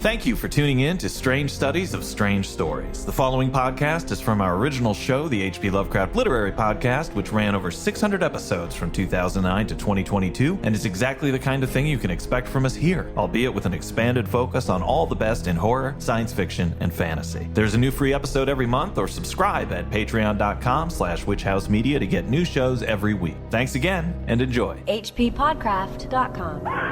Thank you for tuning in to Strange Studies of Strange Stories. The following podcast is from our original show, the H.P. Lovecraft Literary Podcast, which ran over 600 episodes from 2009 to 2022, and is exactly the kind of thing you can expect from us here, albeit with an expanded focus on all the best in horror, science fiction, and fantasy. There's a new free episode every month, or subscribe at patreon.com/witchhousemedia to get new shows every week. Thanks again, and enjoy. hppodcraft.com.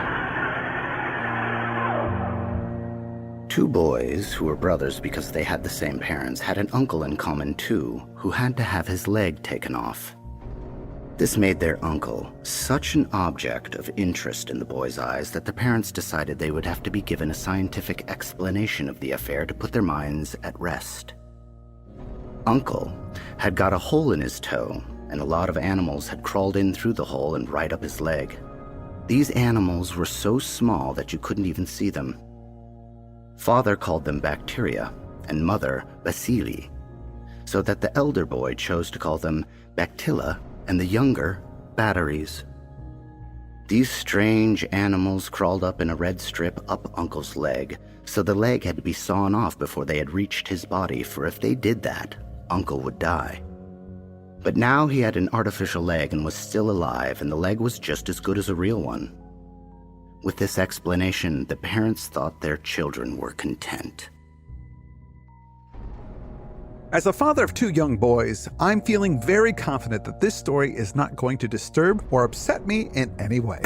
Two boys, who were brothers because they had the same parents, had an uncle in common too, who had to have his leg taken off. This made their uncle such an object of interest in the boys' eyes that the parents decided they would have to be given a scientific explanation of the affair to put their minds at rest. Uncle had got a hole in his toe, and a lot of animals had crawled in through the hole and right up his leg. These animals were so small that you couldn't even see them. Father called them bacteria, and mother bacilli, so that the elder boy chose to call them bactilla, and the younger batteries. These strange animals crawled up in a red strip up Uncle's leg, so the leg had to be sawn off before they had reached his body, for if they did that, Uncle would die. But now he had an artificial leg and was still alive, and the leg was just as good as a real one. With this explanation, the parents thought their children were content. As a father of two young boys, I'm feeling very confident that this story is not going to disturb or upset me in any way.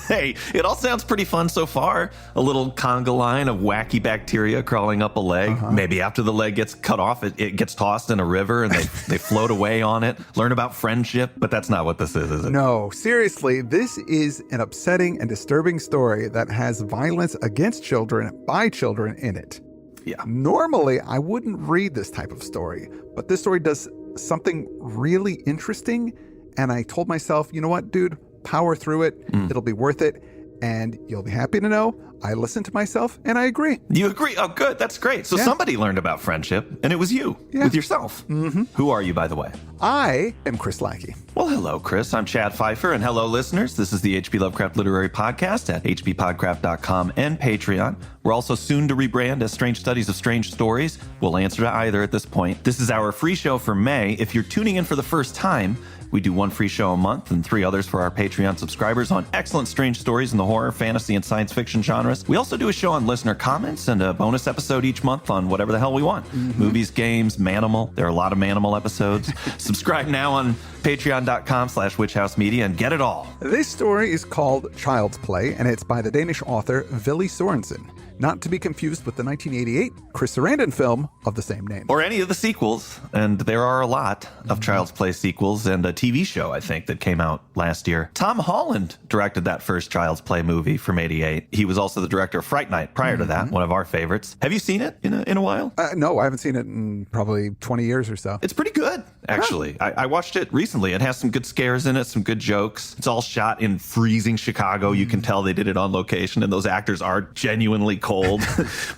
Hey, it all sounds pretty fun so far. A little conga line of wacky bacteria crawling up a leg. Maybe after the leg gets cut off, it gets tossed in a river and they float away on it. Learn about friendship, but that's not what this is it? No, seriously, this is an upsetting and disturbing story that has violence against children by children in it. Yeah. Normally, I wouldn't read this type of story, but this story does something really interesting, and I told myself, you know what, dude? Power through it. It'll be worth it. And you'll be happy to know I listened to myself and I agree. You agree? Oh, good. That's great. So somebody learned about friendship, and it was you with yourself. Who are you, by the way? I am Chris Lackey. Well, hello, Chris. I'm Chad Pfeiffer, and hello, listeners. This is the H.P. Lovecraft Literary Podcast at hppodcraft.com and Patreon. We're also soon to rebrand as Strange Studies of Strange Stories. We'll answer to either at this point. This is our free show for May. If you're tuning in for the first time, we do one free show a month and 3 others for our Patreon subscribers on excellent strange stories in the horror, fantasy, and science fiction genres. We also do a show on listener comments and a bonus episode each month on whatever the hell we want. Movies, games, Manimal. There are a lot of Manimal episodes. Subscribe now on patreon.com/witchhousemedia and get it all. This story is called Child's Play, and it's by the Danish author Villy Sorensen. Not to be confused with the 1988 Chris Sarandon film of the same name. Or any of the sequels, and there are a lot of Child's Play sequels and a TV show, I think, that came out last year. Tom Holland directed that first Child's Play movie from '88. He was also the director of Fright Night prior to that, one of our favorites. Have you seen it in a while? No, I haven't seen it in probably 20 years or so. It's pretty good, actually. I watched it recently. It has some good scares in it, some good jokes. It's all shot in freezing Chicago. You can tell they did it on location, and those actors are genuinely cold.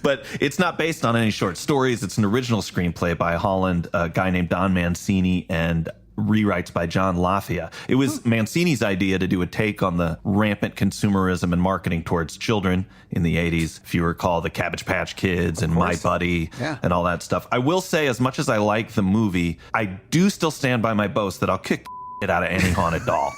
But it's not based on any short stories. It's an original screenplay by Holland, a guy named Don Mancini, and rewrites by John Lafia. It was Mancini's idea to do a take on the rampant consumerism and marketing towards children in the 80s. If you recall, the Cabbage Patch Kids and My Buddy and all that stuff. I will say, as much as I like the movie, I do still stand by my boast that I'll kick it out of any haunted doll.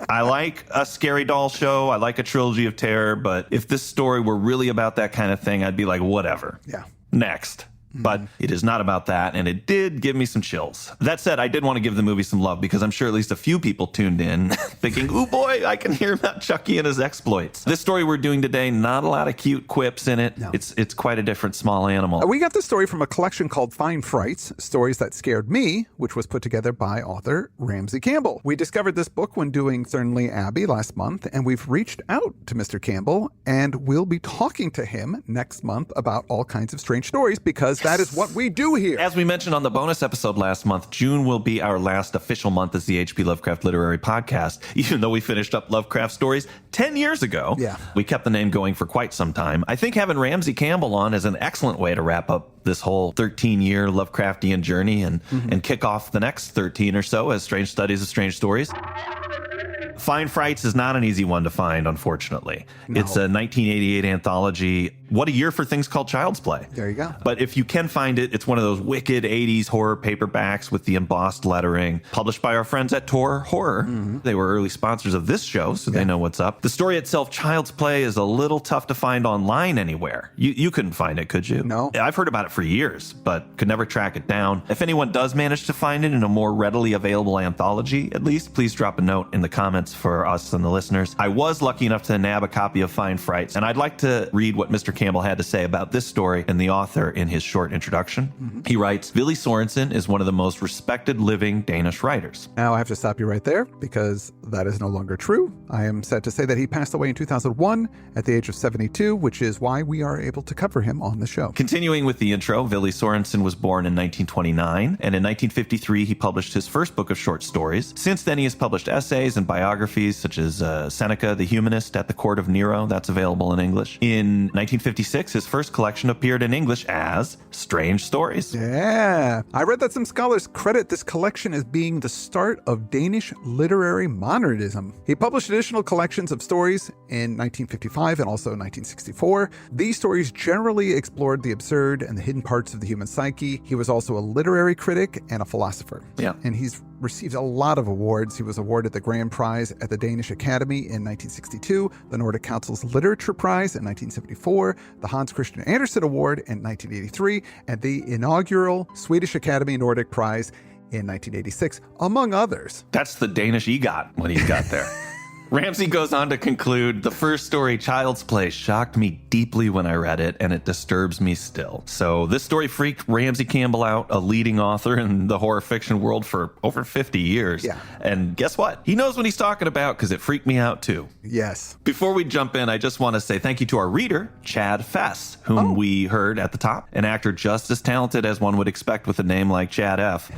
I like a scary doll show. I like a trilogy of terror. But if this story were really about that kind of thing, I'd be like, whatever. Yeah. Next. But it is not about that, and it did give me some chills. That said, I did want to give the movie some love because I'm sure at least a few people tuned in thinking, ooh boy, I can hear about Chucky and his exploits. This story we're doing today, not a lot of cute quips in it. No. It's quite a different small animal. We got this story from a collection called Fine Frights, Stories That Scared Me, which was put together by author Ramsey Campbell. We discovered this book when doing Thornley Abbey last month, and we've reached out to Mr. Campbell, and we'll be talking to him next month about all kinds of strange stories because that is what we do here. As we mentioned on the bonus episode last month, June will be our last official month as the H.P. Lovecraft Literary Podcast. Even though we finished up Lovecraft stories 10 years ago, we kept the name going for quite some time. I think having Ramsey Campbell on is an excellent way to wrap up this whole 13-year Lovecraftian journey and kick off the next 13 or so as Strange Studies of Strange Stories. Fine Frights is not an easy one to find, unfortunately. No. It's a 1988 anthology what a year for things called Child's Play. There you go. But if you can find it, it's one of those wicked 80s horror paperbacks with the embossed lettering, published by our friends at Tor Horror. They were early sponsors of this show, so they know what's up. The story itself, Child's Play, is a little tough to find online anywhere. You couldn't find it, could you? No. I've heard about it for years, but could never track it down. If anyone does manage to find it in a more readily available anthology, at least, please drop a note in the comments for us and the listeners. I was lucky enough to nab a copy of Fine Frights, and I'd like to read what Mr. Campbell had to say about this story and the author in his short introduction. He writes, Villy Sorensen is one of the most respected living Danish writers. Now I have to stop you right there because that is no longer true. I am sad to say that he passed away in 2001 at the age of 72, which is why we are able to cover him on the show. Continuing with the intro, Villy Sorensen was born in 1929, and in 1953 he published his first book of short stories. Since then he has published essays and biographies such as Seneca the Humanist at the Court of Nero, that's available in English. In 1956 his first collection appeared in English as Strange Stories. Yeah. I read that some scholars credit this collection as being the start of Danish literary modernism. He published additional collections of stories in 1955 and also 1964. These stories generally explored the absurd and the hidden parts of the human psyche. He was also a literary critic and a philosopher. Yeah. And he's received a lot of awards. He was awarded the Grand Prize at the Danish Academy in 1962, the Nordic Council's Literature Prize in 1974, the Hans Christian Andersen Award in 1983, and the inaugural Swedish Academy Nordic Prize in 1986, among others. That's the Danish EGOT, what he's got there. Ramsey goes on to conclude, the first story, Child's Play, shocked me deeply when I read it, and it disturbs me still. So this story freaked Ramsey Campbell out, a leading author in the horror fiction world for over 50 years. Yeah. And guess what? He knows what he's talking about because it freaked me out too. Yes. Before we jump in, I just want to say thank you to our reader, Chad Fess, whom we heard at the top. An actor just as talented as one would expect with a name like Chad F.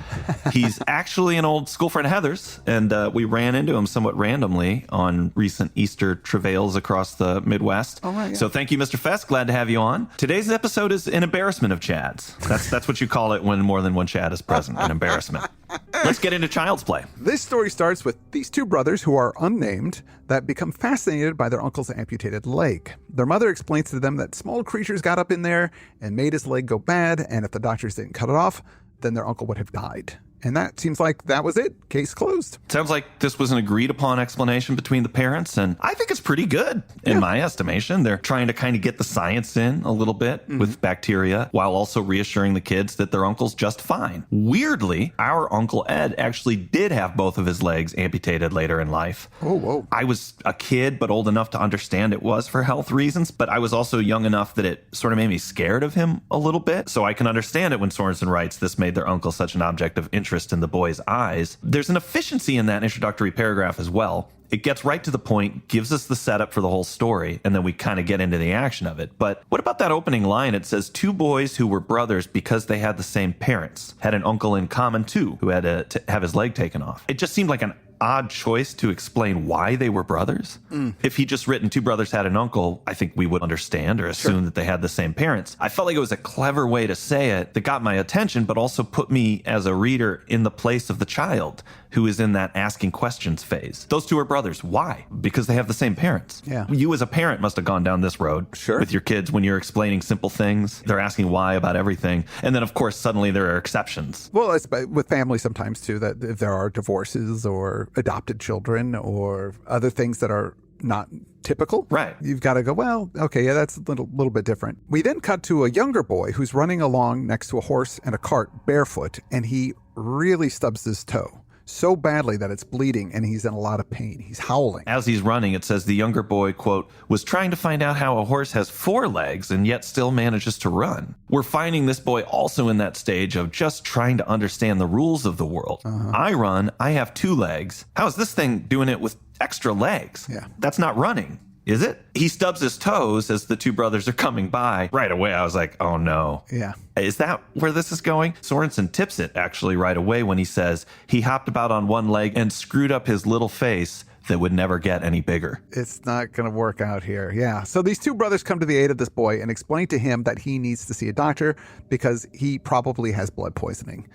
He's actually an old school friend of Heather's, and we ran into him somewhat randomly on recent Easter travails across the Midwest. Oh, right, yeah. So thank you, Mr. Fess. Glad to have you on. Today's episode is an embarrassment of Chad's. That's what you call it when more than one Chad is present, an embarrassment. Let's get into Child's Play. This story starts with these two brothers who are unnamed that become fascinated by their uncle's amputated leg. Their mother explains to them that small creatures got up in there and made his leg go bad, and if the doctors didn't cut it off, then their uncle would have died. And that seems like that was it. Case closed. Sounds like this was an agreed upon explanation between the parents, and I think it's pretty good in my estimation. They're trying to kind of get the science in a little bit with bacteria while also reassuring the kids that their uncle's just fine. Weirdly, our Uncle Ed actually did have both of his legs amputated later in life. Oh, whoa. I was a kid, but old enough to understand it was for health reasons, but I was also young enough that it sort of made me scared of him a little bit. So I can understand it when Sorensen writes this made their uncle such an object of interest in the boy's eyes. There's an efficiency in that introductory paragraph as well. It gets right to the point, gives us the setup for the whole story, and then we kind of get into the action of it. But what about that opening line? It says, two boys who were brothers because they had the same parents, had an uncle in common too, who had to have his leg taken off. It just seemed like an odd choice to explain why they were brothers. If he just written two brothers had an uncle, I think we would understand or assume that they had the same parents. I felt like it was a clever way to say it that got my attention, but also put me as a reader in the place of the child who is in that asking questions phase. Those two are brothers. Why? Because they have the same parents. Yeah. You as a parent must have gone down this road with your kids when you're explaining simple things. They're asking why about everything. And then, of course, suddenly there are exceptions. Well, it's with family sometimes, too, that if there are divorces or adopted children or other things that are not typical, right? You've got to go, well, okay, yeah, that's a little bit different. We then cut to a younger boy who's running along next to a horse and a cart barefoot, and he really stubs his toe so badly that it's bleeding and he's in a lot of pain. He's howling. As he's running, it says the younger boy, quote, was trying to find out how a horse has 4 legs and yet still manages to run. We're finding this boy also in that stage of just trying to understand the rules of the world. I run, I have 2 legs. How is this thing doing it with extra legs? Yeah. That's not running. Is it? He stubs his toes as the two brothers are coming by. Right away, I was like, oh no. Yeah. Is that where this is going? Sorensen tips it actually right away when he says he hopped about on one leg and screwed up his little face that would never get any bigger. It's not going to work out here. Yeah. So these two brothers come to the aid of this boy and explain to him that he needs to see a doctor because he probably has blood poisoning.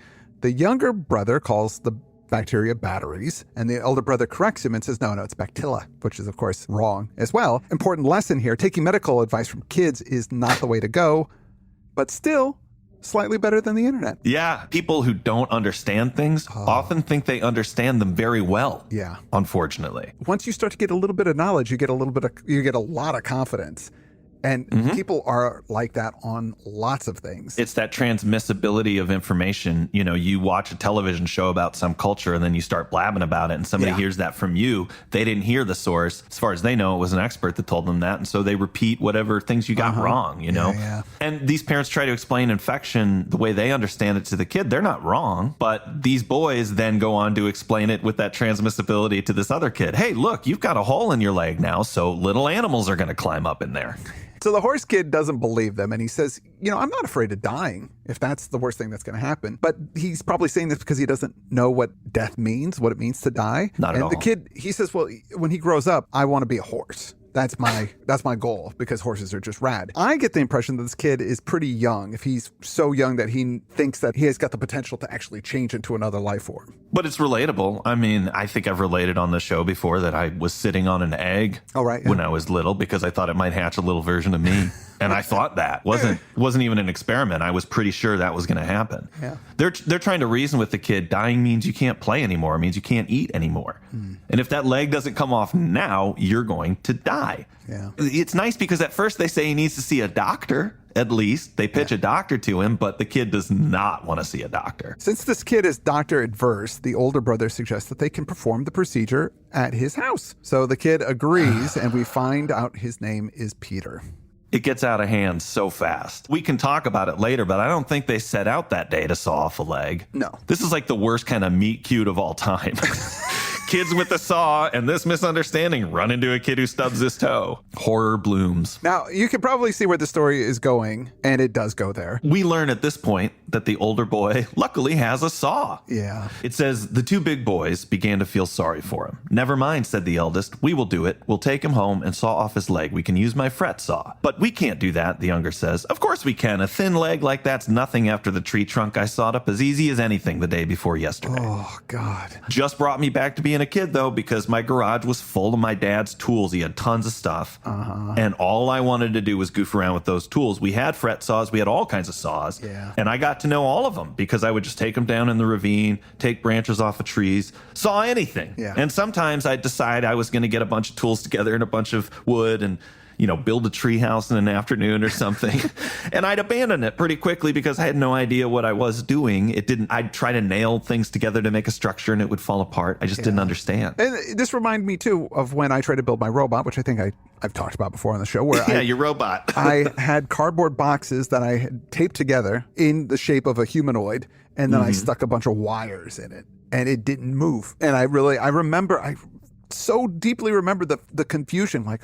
The younger brother calls the bacteria batteries. And the older brother corrects him and says, no, it's bacteria, which is, of course, wrong as well. Important lesson here, taking medical advice from kids is not the way to go, but still slightly better than the internet. Yeah. People who don't understand things often think they understand them very well. Yeah. Unfortunately. Once you start to get a little bit of knowledge, you get a lot of confidence. And people are like that on lots of things. It's that transmissibility of information. You know, you watch a television show about some culture and then you start blabbing about it and somebody hears that from you. They didn't hear the source. As far as they know, it was an expert that told them that. And so they repeat whatever things you got wrong, you know? Yeah. And these parents try to explain infection the way they understand it to the kid. They're not wrong. But these boys then go on to explain it with that transmissibility to this other kid. Hey, look, you've got a hole in your leg now, so little animals are going to climb up in there. So the horse kid doesn't believe them, and he says, I'm not afraid of dying if that's the worst thing that's going to happen. But he's probably saying this because he doesn't know what death means, what it means to die. Not at all. And the kid, he says, well, when he grows up, I want to be a horse. That's my goal because horses are just rad. I get the impression that this kid is pretty young, if he's so young that he thinks that he has got the potential to actually change into another life form. But it's relatable. I mean, I think I've related on the show before that I was sitting on an egg when I was little because I thought it might hatch a little version of me. And I thought that wasn't even an experiment. I was pretty sure that was going to happen. Yeah. They're trying to reason with the kid. Dying means you can't play anymore. It means you can't eat anymore. And if that leg doesn't come off now, you're going to die. Yeah. It's nice because at first they say he needs to see a doctor. At least they pitch a doctor to him, but the kid does not want to see a doctor. Since this kid is doctor adverse, the older brother suggests that they can perform the procedure at his house. So the kid agrees, and we find out his name is Peter. It gets out of hand so fast. We can talk about it later, but I don't think they set out that day to saw off a leg. No. This is like the worst kind of meet cute of all time. Kids with the saw and this misunderstanding run into a kid who stubs his toe. Horror blooms. Now, you can probably see where the story is going, and it does go there. We learn at this point that the older boy luckily has a saw. Yeah. It says, the two big boys began to feel sorry for him. Never mind, said the eldest. We will do it. We'll take him home and saw off his leg. We can use my fret saw. But we can't do that, the younger says. Of course we can. A thin leg like that's nothing after the tree trunk I sawed up as easy as anything the day before yesterday. Oh, God. Just brought me back to being a kid, though, because my garage was full of my dad's tools. He had tons of stuff. And all I wanted to do was goof around with those tools. We had fret saws. We had all kinds of saws. Yeah. And I got to know all of them because I would just take them down in the ravine, take branches off of trees, saw anything. Yeah. And sometimes I'd decide I was going to get a bunch of tools together and a bunch of wood and build a tree house in an afternoon or something. And I'd abandon it pretty quickly because I had no idea what I was doing. I'd try to nail things together to make a structure and it would fall apart. I just didn't understand. And this reminded me, too, of when I tried to build my robot, which I think I've talked about before on the show. Where your robot. I had cardboard boxes that I had taped together in the shape of a humanoid, and then I stuck a bunch of wires in it, and it didn't move. And I so deeply remember the confusion, like,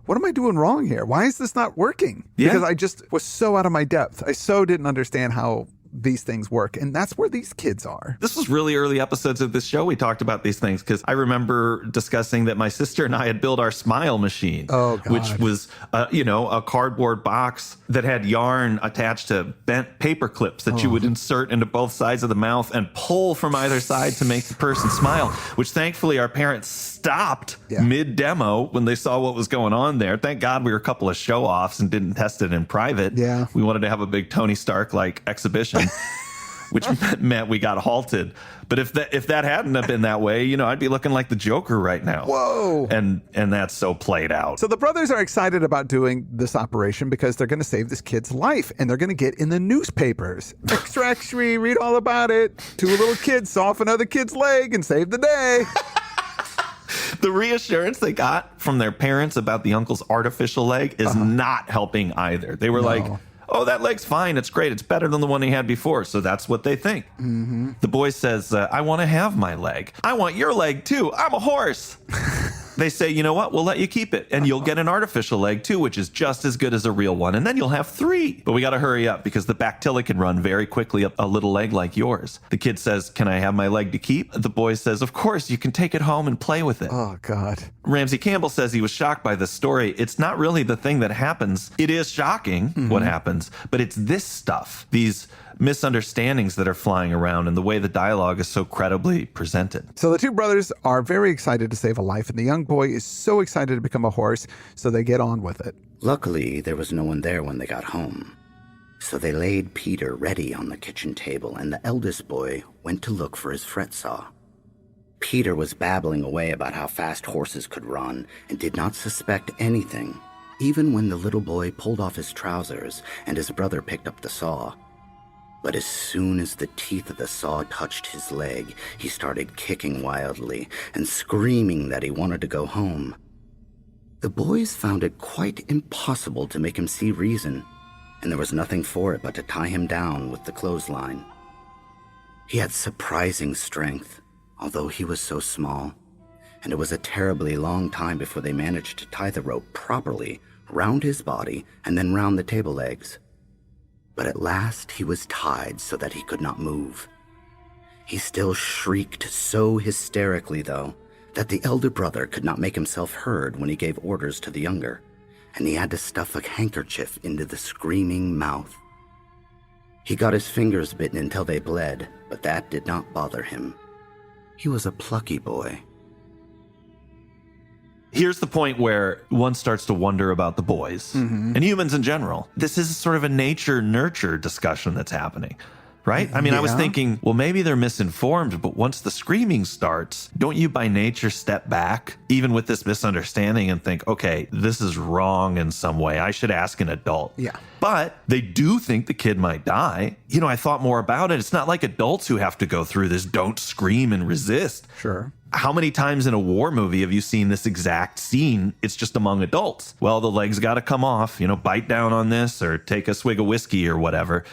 what am I doing wrong here? Why is this not working? Yeah. Because I just was so out of my depth. I so didn't understand how these things work. And that's where these kids are. This was really early episodes of this show. We talked about these things because I remember discussing that my sister and I had built our smile machine, which was, a cardboard box that had yarn attached to bent paper clips that you would insert into both sides of the mouth and pull from either side to make the person smile, which thankfully our parents stopped mid-demo when they saw what was going on there. Thank God we were a couple of show-offs and didn't test it in private. Yeah. We wanted to have a big Tony Stark-like exhibition. Which meant we got halted. But if that hadn't have been that way, I'd be looking like the Joker right now. Whoa. And that's so played out. So the brothers are excited about doing this operation because they're going to save this kid's life, and they're going to get in the newspapers. Extra, extra, read all about it. Two little kids saw off another kid's leg and saved the day. The reassurance they got from their parents about the uncle's artificial leg is not helping either. They were like, oh, that leg's fine. It's great. It's better than the one he had before. So that's what they think. The boy says, I want to have my leg. I want your leg, too. I'm a horse. They say, you know what? We'll let you keep it. And you'll get an artificial leg, too, which is just as good as a real one. And then you'll have 3. But we got to hurry up because the bacteria can run very quickly up a little leg like yours. The kid says, can I have my leg to keep? The boy says, of course, you can take it home and play with it. Oh, God. Ramsey Campbell says he was shocked by this story. It's not really the thing that happens. It is shocking what happens, but it's this stuff, these misunderstandings that are flying around and the way the dialogue is so credibly presented. So the two brothers are very excited to save a life, and the young boy is so excited to become a horse, so they get on with it. Luckily, there was no one there when they got home. So they laid Peter ready on the kitchen table, and the eldest boy went to look for his fret saw. Peter was babbling away about how fast horses could run and did not suspect anything, even when the little boy pulled off his trousers and his brother picked up the saw. But as soon as the teeth of the saw touched his leg, he started kicking wildly and screaming that he wanted to go home. The boys found it quite impossible to make him see reason, and there was nothing for it but to tie him down with the clothesline. He had surprising strength, although he was so small, and it was a terribly long time before they managed to tie the rope properly round his body and then round the table legs. But at last he was tied so that he could not move. He still shrieked so hysterically, though, that the elder brother could not make himself heard when he gave orders to the younger, and he had to stuff a handkerchief into the screaming mouth. He got his fingers bitten until they bled, but that did not bother him. He was a plucky boy. Here's the point where one starts to wonder about the boys and humans in general. This is sort of a nature-nurture discussion that's happening, right? I mean, I was thinking, well, maybe they're misinformed, but once the screaming starts, don't you by nature step back, even with this misunderstanding, and think, okay, this is wrong in some way. I should ask an adult. Yeah. But they do think the kid might die. You know, I thought more about it. It's not like adults who have to go through this don't scream and resist. Sure. How many times in a war movie have you seen this exact scene? It's just among adults. Well, the leg's got to come off, you know, bite down on this or take a swig of whiskey or whatever.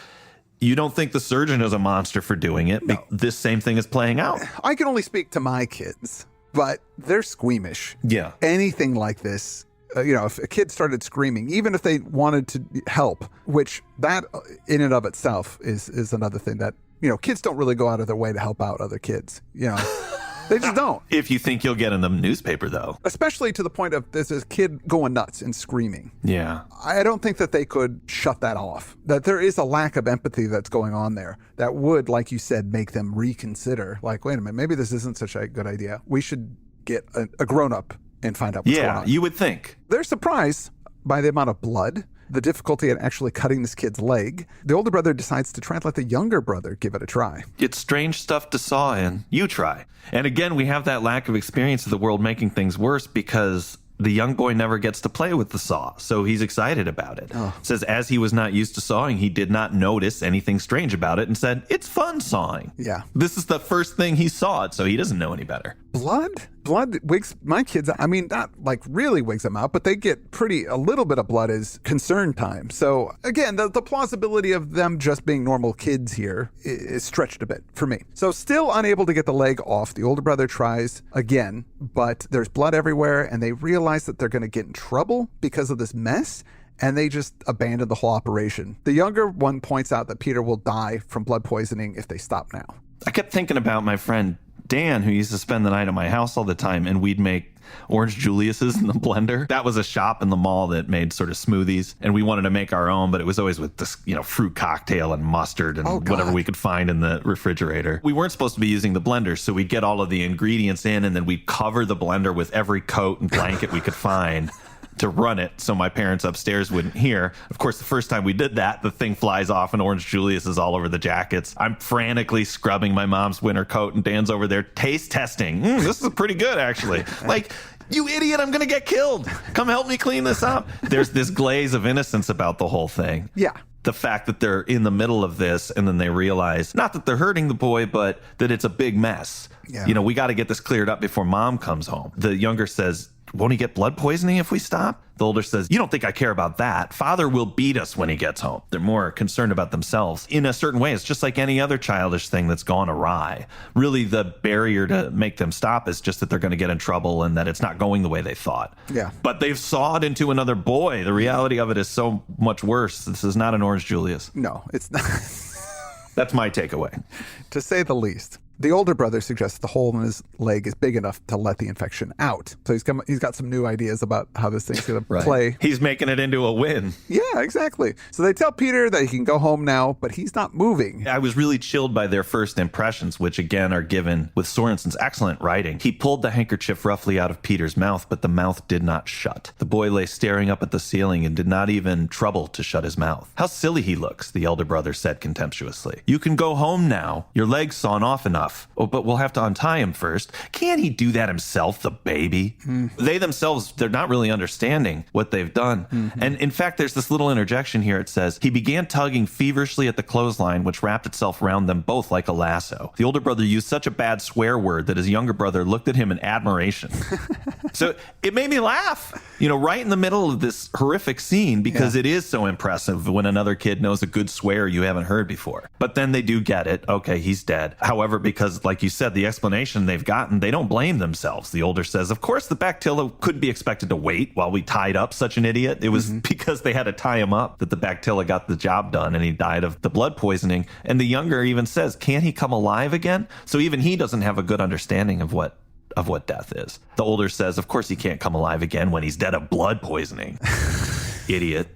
You don't think the surgeon is a monster for doing it. No. This same thing is playing out. I can only speak to my kids, but they're squeamish. Yeah. Anything like this, if a kid started screaming, even if they wanted to help, which that in and of itself is another thing that, kids don't really go out of their way to help out other kids, They just don't. If you think you'll get in the newspaper, though. Especially to the point of there's this kid going nuts and screaming. Yeah. I don't think that they could shut that off. That there is a lack of empathy that's going on there that would, like you said, make them reconsider. Like, wait a minute, maybe this isn't such a good idea. We should get a grown-up and find out what's going on. Yeah, you would think. They're surprised by the amount of blood, the difficulty in actually cutting this kid's leg. The older brother decides to try and let the younger brother give it a try. It's strange stuff to saw in. You try. And again, we have that lack of experience of the world making things worse because the young boy never gets to play with the saw, so he's excited about it. Oh. Says as he was not used to sawing, he did not notice anything strange about it and said, it's fun sawing. Yeah. This is the first thing he sawed, so he doesn't know any better. Blood wigs my kids. I mean, not like really wigs them out, but they get a little bit of blood is concern time. So again, the plausibility of them just being normal kids here is stretched a bit for me. So still unable to get the leg off, the older brother tries again, but there's blood everywhere and they realize that they're going to get in trouble because of this mess. And they just abandon the whole operation. The younger one points out that Peter will die from blood poisoning if they stop now. I kept thinking about my friend Dan, who used to spend the night at my house all the time, and we'd make orange Julius's in the blender. That was a shop in the mall that made sort of smoothies, and we wanted to make our own, but it was always with this, fruit cocktail and mustard and whatever we could find in the refrigerator. We weren't supposed to be using the blender, so we'd get all of the ingredients in, and then we'd cover the blender with every coat and blanket we could find to run it so my parents upstairs wouldn't hear. Of course, the first time we did that, the thing flies off and orange Julius is all over the jackets. I'm frantically scrubbing my mom's winter coat and Dan's over there taste testing. This is pretty good, actually. Like, you idiot, I'm going to get killed. Come help me clean this up. There's this glaze of innocence about the whole thing. Yeah. The fact that they're in the middle of this and then they realize, not that they're hurting the boy, but that it's a big mess. Yeah. We got to get this cleared up before mom comes home. The younger says, won't he get blood poisoning if we stop? The older says, you don't think I care about that. Father will beat us when he gets home. They're more concerned about themselves. In a certain way, it's just like any other childish thing that's gone awry. Really, the barrier to make them stop is just that they're going to get in trouble and that it's not going the way they thought. Yeah. But they've sawed into another boy. The reality of it is so much worse. This is not an orange Julius. No, it's not. That's my takeaway. To say the least. The older brother suggests the hole in his leg is big enough to let the infection out. So he's got some new ideas about how this thing's going to play. He's making it into a win. Yeah, exactly. So they tell Peter that he can go home now, but he's not moving. I was really chilled by their first impressions, which again are given with Sorensen's excellent writing. He pulled the handkerchief roughly out of Peter's mouth, but the mouth did not shut. The boy lay staring up at the ceiling and did not even trouble to shut his mouth. How silly he looks, the elder brother said contemptuously. You can go home now. Your leg's sawn off enough. Oh, but we'll have to untie him first. Can't he do that himself, the baby? They themselves, they're not really understanding what they've done. And in fact, there's this little interjection here. It says, he began tugging feverishly at the clothesline, which wrapped itself around them both like a lasso. The older brother used such a bad swear word that his younger brother looked at him in admiration. So it made me laugh, right in the middle of this horrific scene, because it is so impressive when another kid knows a good swear you haven't heard before. But then they do get it. Okay, he's dead. However, because like you said, the explanation they've gotten, they don't blame themselves. The older says, of course, the bacteria couldn't be expected to wait while we tied up such an idiot. It was because they had to tie him up that the bacteria got the job done and he died of the blood poisoning. And the younger even says, can't he come alive again? So even he doesn't have a good understanding of what death is. The older says, of course he can't come alive again when he's dead of blood poisoning. Idiot.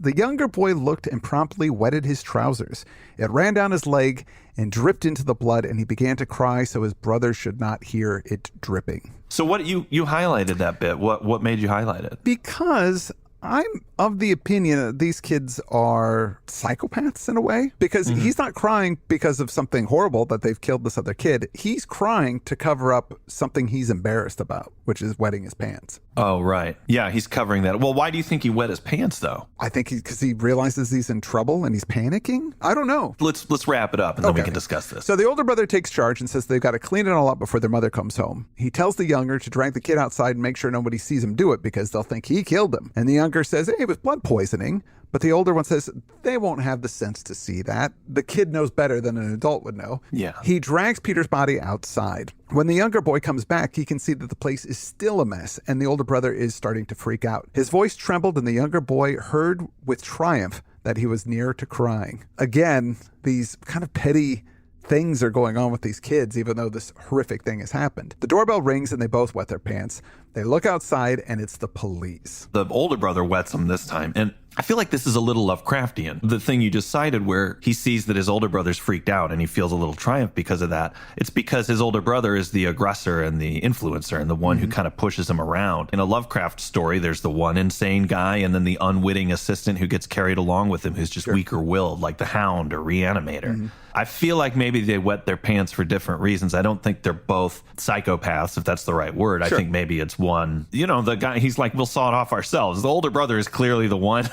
The younger boy looked and promptly wetted his trousers. It ran down his leg and dripped into the blood, and he began to cry so his brother should not hear it dripping. So what you highlighted that bit. What made you highlight it? Because I'm of the opinion that these kids are psychopaths in a way, because he's not crying because of something horrible that they've killed this other kid. He's crying to cover up something he's embarrassed about, which is wetting his pants. Oh, right. Yeah, he's covering that. Well, why do you think he wet his pants, though? I think because he realizes he's in trouble and he's panicking. I don't know. Let's wrap it up and then we can discuss this. So the older brother takes charge and says they've got to clean it all up before their mother comes home. He tells the younger to drag the kid outside and make sure nobody sees him do it because they'll think he killed him. And the younger says, hey, it was blood poisoning. But the older one says they won't have the sense to see that. The kid knows better than an adult would know. Yeah. He drags Peter's body outside. When the younger boy comes back, he can see that the place is still a mess, and the older brother is starting to freak out. His voice trembled, and the younger boy heard with triumph that he was near to crying. Again, these kind of petty things are going on with these kids, even though this horrific thing has happened. The doorbell rings and they both wet their pants. They look outside and it's the police. The older brother wets him this time. And I feel like this is a little Lovecraftian. The thing you just cited where he sees that his older brother's freaked out and he feels a little triumph because of that. It's because his older brother is the aggressor and the influencer and the one who kind of pushes him around. In a Lovecraft story, there's the one insane guy and then the unwitting assistant who gets carried along with him who's just weaker willed, like the Hound or Reanimator. I feel like maybe they wet their pants for different reasons. I don't think they're both psychopaths, if that's the right word. I think maybe it's one, the guy, he's like, we'll saw it off ourselves. The older brother is clearly the one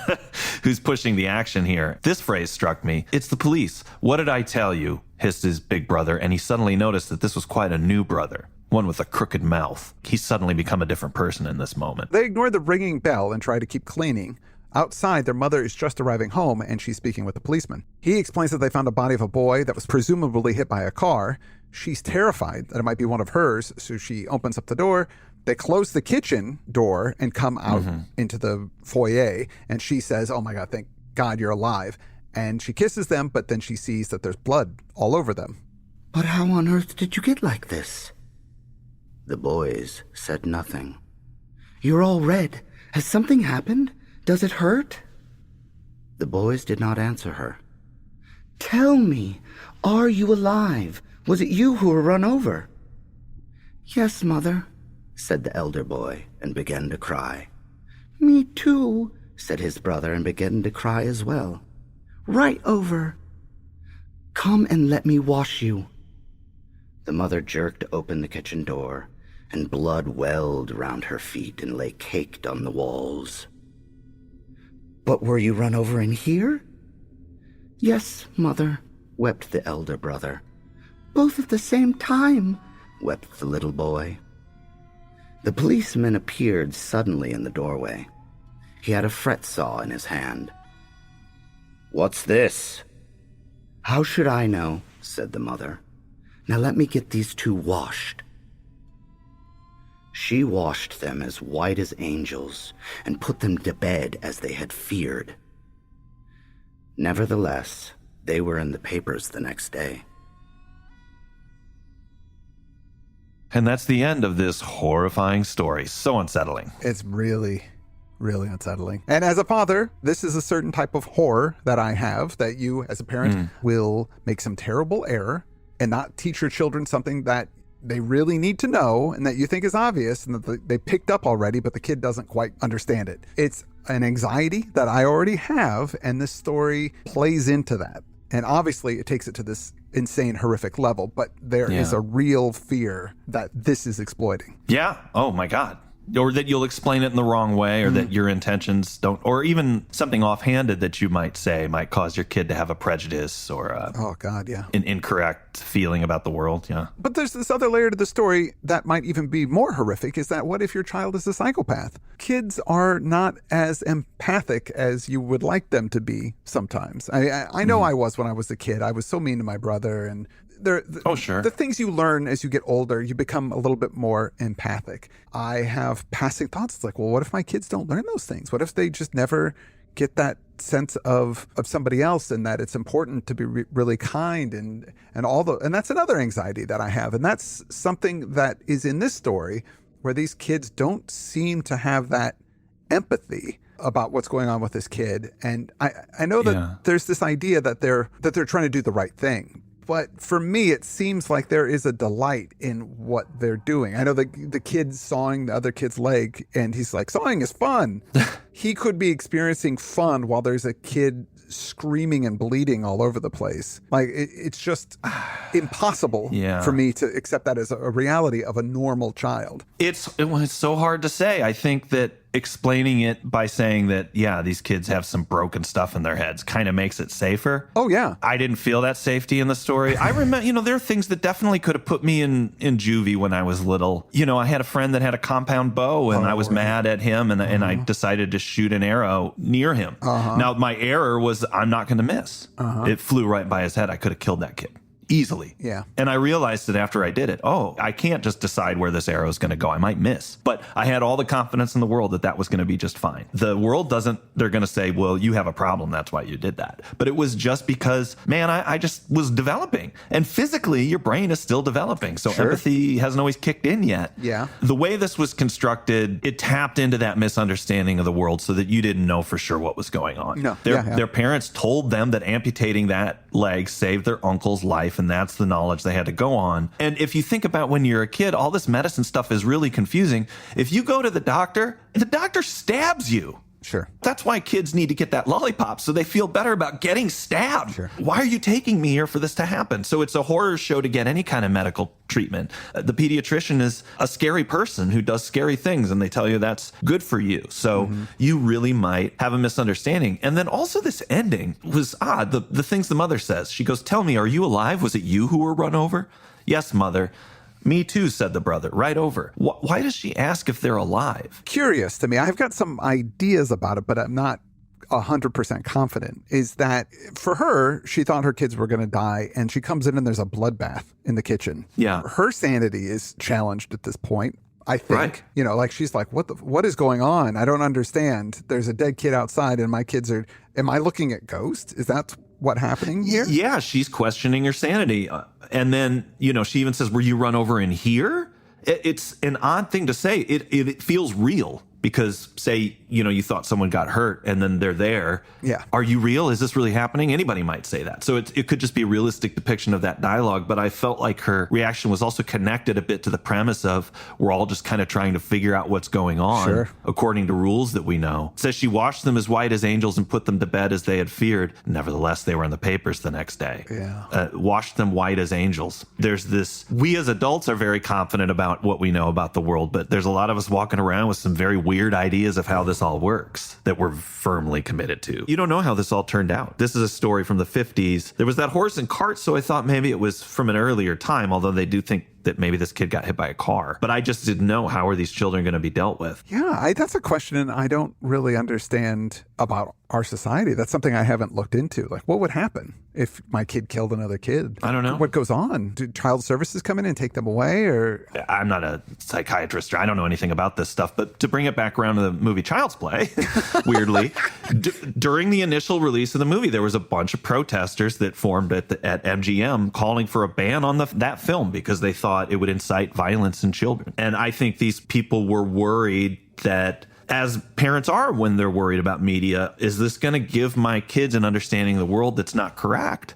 who's pushing the action here. This phrase struck me. It's the police. What did I tell you? Hissed his big brother, and he suddenly noticed that this was quite a new brother. One with a crooked mouth. He's suddenly become a different person in this moment. They ignore the ringing bell and try to keep cleaning. Outside, their mother is just arriving home, and she's speaking with the policeman. He explains that they found a body of a boy that was presumably hit by a car. She's terrified that it might be one of hers, so she opens up the door. They close the kitchen door and come out into the foyer, and she says, oh my God, thank God you're alive. And she kisses them, but then she sees that there's blood all over them. But how on earth did you get like this? The boys said nothing. You're all red. Has something happened? Does it hurt? The boys did not answer her. Tell me, are you alive? Was it you who were run over? Yes, Mother, said the elder boy and began to cry. Me too, said his brother and began to cry as well. Right over. Come and let me wash you. The mother jerked open the kitchen door, and blood welled round her feet and lay caked on the walls. But were you run over in here? Yes, Mother, wept the elder brother. Both at the same time, wept the little boy. The policeman appeared suddenly in the doorway. He had a fret saw in his hand. What's this? How should I know, said the mother. Now let me get these two washed. She washed them as white as angels and put them to bed as they had feared. Nevertheless, they were in the papers the next day. And that's the end of this horrifying story. So unsettling. It's really, really unsettling. And as a father, this is a certain type of horror that I have, that you as a parent will make some terrible error and not teach your children something that they really need to know and that you think is obvious and that they picked up already, but the kid doesn't quite understand it. It's an anxiety that I already have, and this story plays into that. And obviously it takes it to this insane, horrific level, but there is a real fear that this is exploiting. Yeah. Oh my God. Or that you'll explain it in the wrong way, or that your intentions don't, or even something offhanded that you might say might cause your kid to have a prejudice or an incorrect feeling about the world. Yeah. But there's this other layer to the story that might even be more horrific, is that what if your child is a psychopath? Kids are not as empathic as you would like them to be sometimes. I know I was when I was a kid. I was so mean to my brother, and the things you learn as you get older, you become a little bit more empathic. I have passing thoughts. It's like, well, what if my kids don't learn those things? What if they just never get that sense of somebody else, and that it's important to be really kind and that's another anxiety that I have. And that's something that is in this story, where these kids don't seem to have that empathy about what's going on with this kid. And I know that there's this idea that they're trying to do the right thing. But for me, it seems like there is a delight in what they're doing. I know the kid sawing the other kid's leg, and he's like, sawing is fun. He could be experiencing fun while there's a kid screaming and bleeding all over the place. Like, it's just impossible for me to accept that as a reality of a normal child. It's so hard to say. I think that explaining it by saying that, these kids have some broken stuff in their heads kind of makes it safer. Oh, yeah. I didn't feel that safety in the story. I remember, there are things that definitely could have put me in juvie when I was little. I had a friend that had a compound bow, and I was mad at him, and I decided to shoot an arrow near him. Now, my error was I'm not going to miss. It flew right by his head. I could have killed that kid easily. Yeah. And I realized that after I did it, I can't just decide where this arrow is going to go. I might miss. But I had all the confidence in the world that was going to be just fine. The world they're going to say, well, you have a problem. That's why you did that. But it was just because, man, I just was developing. And physically, your brain is still developing. So empathy hasn't always kicked in yet. Yeah. The way this was constructed, it tapped into that misunderstanding of the world so that you didn't know for sure what was going on. No. Their parents told them that amputating that leg saved their uncle's life, and that's the knowledge they had to go on. And if you think about when you're a kid, all this medicine stuff is really confusing. If you go to the doctor stabs you. Sure. That's why kids need to get that lollipop, so they feel better about getting stabbed. Sure. Why are you taking me here for this to happen? So it's a horror show to get any kind of medical treatment. The pediatrician is a scary person who does scary things, and they tell you that's good for you. So you really might have a misunderstanding. And then also this ending was odd. The things the mother says. She goes, tell me, are you alive? Was it you who were run over? Yes, mother. Me too, said the brother, right over. Why does she ask if they're alive? Curious to me. I've got some ideas about it, but I'm not 100% confident. Is that for her, she thought her kids were going to die, and she comes in and there's a bloodbath in the kitchen. Yeah. Her sanity is challenged at this point, I think. Right. Like she's like, what is going on? I don't understand. There's a dead kid outside, and my kids am I looking at ghosts? Is that what's happening here? Yeah, she's questioning her sanity. And then, she even says, were you run over in here? It's an odd thing to say. It feels real. Because say, you thought someone got hurt and then they're there. Yeah. Are you real? Is this really happening? Anybody might say that. So it could just be a realistic depiction of that dialogue. But I felt like her reaction was also connected a bit to the premise of we're all just kind of trying to figure out what's going on according to rules that we know. It says she washed them as white as angels and put them to bed as they had feared. Nevertheless, they were in the papers the next day. Yeah. Washed them white as angels. There's this, we as adults are very confident about what we know about the world, but there's a lot of us walking around with some very weird ideas of how this all works that we're firmly committed to. You don't know how this all turned out. This is a story from the 50s. There was that horse and cart, so I thought maybe it was from an earlier time, although they do think that maybe this kid got hit by a car. But I just didn't know, how are these children going to be dealt with? Yeah, that's a question I don't really understand about our society. That's something I haven't looked into. Like, what would happen if my kid killed another kid? I don't know. What goes on? Do child services come in and take them away? Or I'm not a psychiatrist, or I don't know anything about this stuff. But to bring it back around to the movie Child's Play, weirdly, during the initial release of the movie, there was a bunch of protesters that formed at MGM calling for a ban on that film because they thought thought it would incite violence in children. And I think these people were worried that, as parents are when they're worried about media, is this going to give my kids an understanding of the world that's not correct?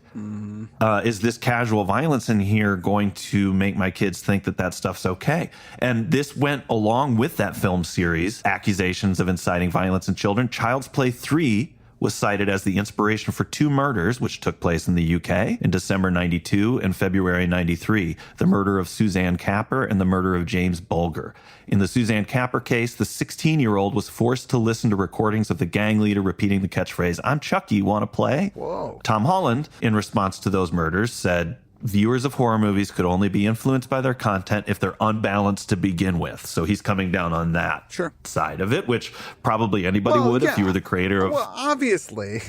Is this casual violence in here going to make my kids think that that stuff's okay? And this went along with that film series, accusations of inciting violence in children. Child's Play 3 was cited as the inspiration for 2 murders, which took place in the UK in December 92 and February 93, the murder of Suzanne Capper and the murder of James Bulger. In the Suzanne Capper case, the 16-year-old was forced to listen to recordings of the gang leader repeating the catchphrase, "I'm Chucky, want to play?" Whoa. Tom Holland, in response to those murders, said, viewers of horror movies could only be influenced by their content if they're unbalanced to begin with. So he's coming down on that side of it, which probably anybody would if you were the creator of... Well, obviously,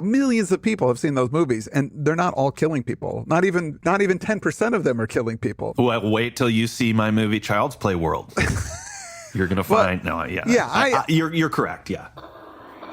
millions of people have seen those movies, and they're not all killing people. Not even 10% of them are killing people. Well, wait till you see my movie Child's Play World. You're going to find... You're correct, yeah.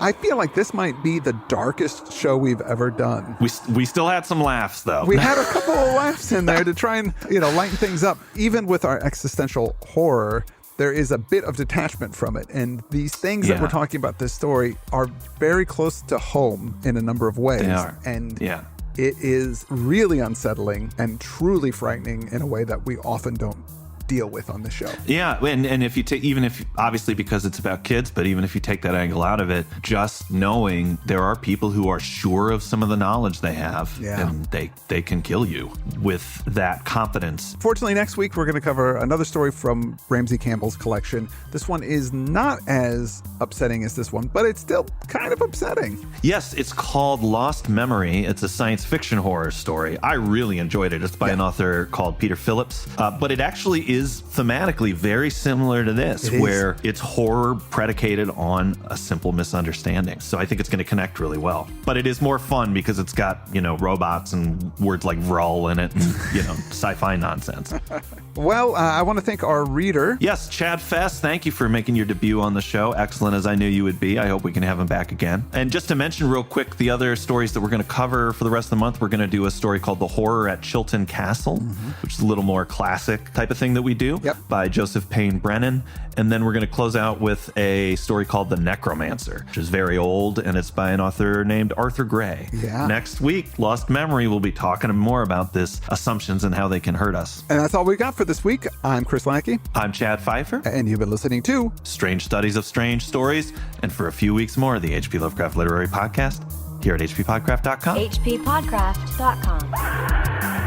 I feel like this might be the darkest show we've ever done. We still had some laughs, though. We had a couple of laughs in there to try and, lighten things up. Even with our existential horror, there is a bit of detachment from it. And these things that we're talking about this story are very close to home in a number of ways. They are. And it is really unsettling and truly frightening in a way that we often don't deal with on the show. Yeah, and if you take, even if, obviously because it's about kids, but even if you take that angle out of it, just knowing there are people who are sure of some of the knowledge they have, and they can kill you with that confidence. Fortunately, next week we're going to cover another story from Ramsey Campbell's collection. This one is not as upsetting as this one, but it's still kind of upsetting. Yes, it's called Lost Memory. It's a science fiction horror story. I really enjoyed it. It's by an author called Peter Phillips, but it actually is thematically very similar to this, where it's horror predicated on a simple misunderstanding. So I think it's going to connect really well. But it is more fun because it's got, robots and words like Vrull in it and, sci-fi nonsense. Well, I want to thank our reader. Yes, Chad Fest, thank you for making your debut on the show. Excellent as I knew you would be. I hope we can have him back again. And just to mention real quick, the other stories that we're going to cover for the rest of the month, we're going to do a story called The Horror at Chilton Castle, which is a little more classic type of thing that we do, by Joseph Payne Brennan. And then we're going to close out with a story called The Necromancer, which is very old, and it's by an author named Arthur Gray. Next week, Lost Memory, will be talking more about this assumptions and how they can hurt us. And that's all we got for this week. I'm Chris Lackey. I'm Chad Pfeiffer. And you've been listening to Strange Studies of Strange Stories, and for a few weeks more, the H.P. Lovecraft Literary Podcast here at hppodcraft.com. hppodcraft.com.